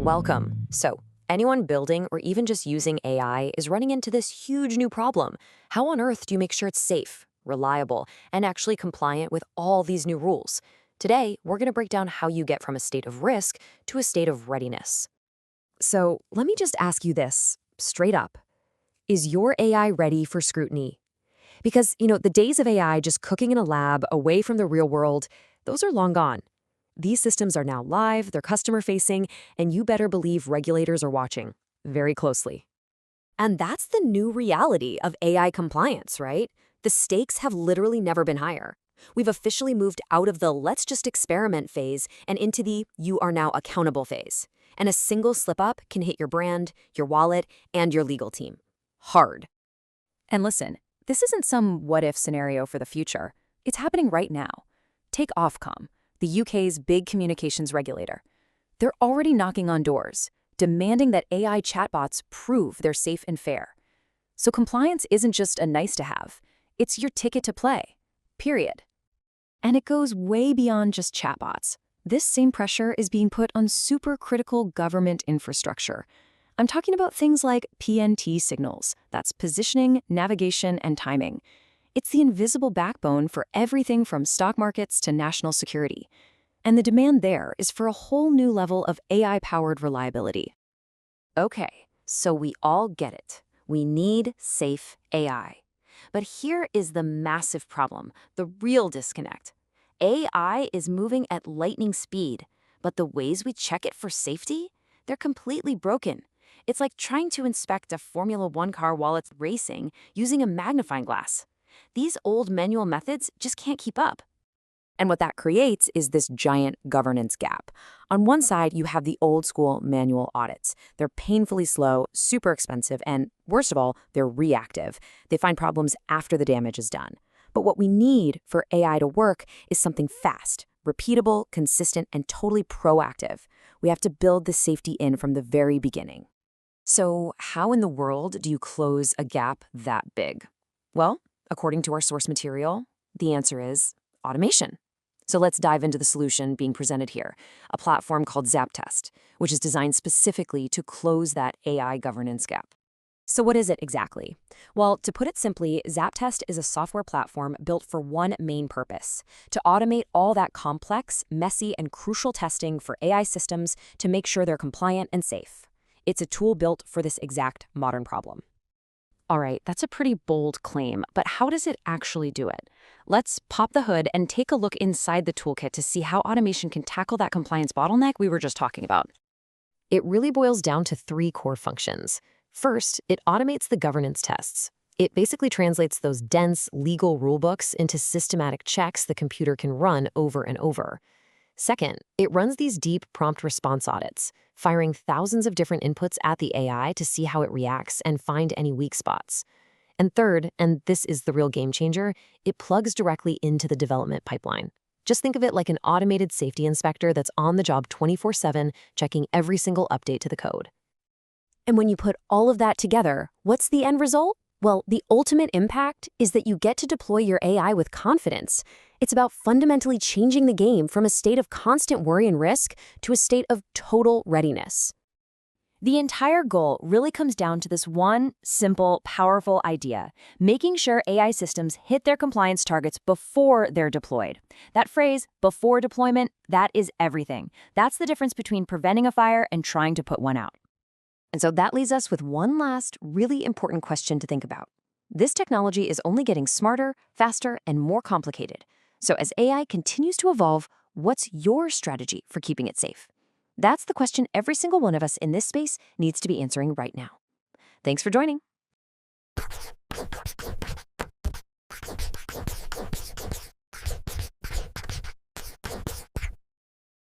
Welcome. So, anyone building or even just using AI is running into this huge new problem. How on earth do you make sure it's safe, reliable, and actually compliant with all these new rules? Today, we're going to break down how you get from a state of risk to a state of readiness. So, let me just ask you this straight up. Is your AI ready for scrutiny? Because, the days of AI just cooking in a lab away from the real world, those are long gone. These systems are now live, they're customer-facing, and you better believe regulators are watching very closely. And that's the new reality of AI compliance, right? The stakes have literally never been higher. We've officially moved out of the let's just experiment phase and into the you are now accountable phase. And a single slip-up can hit your brand, your wallet, and your legal team. Hard. And listen, this isn't some what-if scenario for the future. It's happening right now. Take Ofcom, the UK's big communications regulator. They're already knocking on doors, demanding that AI chatbots prove they're safe and fair. So compliance isn't just a nice-to-have. It's your ticket to play, period. And it goes way beyond just chatbots. This same pressure is being put on supercritical government infrastructure. I'm talking about things like PNT signals, that's positioning, navigation, and timing. It's the invisible backbone for everything from stock markets to national security. And the demand there is for a whole new level of AI-powered reliability. Okay, so we all get it. We need safe AI. But here is the massive problem, the real disconnect. AI is moving at lightning speed, but the ways we check it for safety, they're completely broken. It's like trying to inspect a Formula One car while it's racing using a magnifying glass. These old manual methods just can't keep up. And what that creates is this giant governance gap. On one side, you have the old school manual audits. They're painfully slow, super expensive, and worst of all, they're reactive. They find problems after the damage is done. But what we need for AI to work is something fast, repeatable, consistent, and totally proactive. We have to build the safety in from the very beginning. So how in the world do you close a gap that big? Well, according to our source material, the answer is automation. So let's dive into the solution being presented here, a platform called ZAPTEST, which is designed specifically to close that AI governance gap. So what is it exactly? Well, to put it simply, ZAPTEST is a software platform built for one main purpose: to automate all that complex, messy, and crucial testing for AI systems to make sure they're compliant and safe. It's a tool built for this exact modern problem. All right, that's a pretty bold claim, but how does it actually do it? Let's pop the hood and take a look inside the toolkit to see how automation can tackle that compliance bottleneck we were just talking about. It really boils down to three core functions. First, it automates the governance tests. It basically translates those dense legal rulebooks into systematic checks the computer can run over and over. Second, it runs these deep prompt response audits, firing thousands of different inputs at the AI to see how it reacts and find any weak spots. And third, and this is the real game changer, it plugs directly into the development pipeline. Just think of it like an automated safety inspector that's on the job 24/7, checking every single update to the code. And when you put all of that together, what's the end result? Well, the ultimate impact is that you get to deploy your AI with confidence. It's about fundamentally changing the game from a state of constant worry and risk to a state of total readiness. The entire goal really comes down to this one simple, powerful idea: making sure AI systems hit their compliance targets before they're deployed. That phrase, before deployment, that is everything. That's the difference between preventing a fire and trying to put one out. And so that leaves us with one last really important question to think about. This technology is only getting smarter, faster, and more complicated. So as AI continues to evolve, what's your strategy for keeping it safe? That's the question every single one of us in this space needs to be answering right now. Thanks for joining.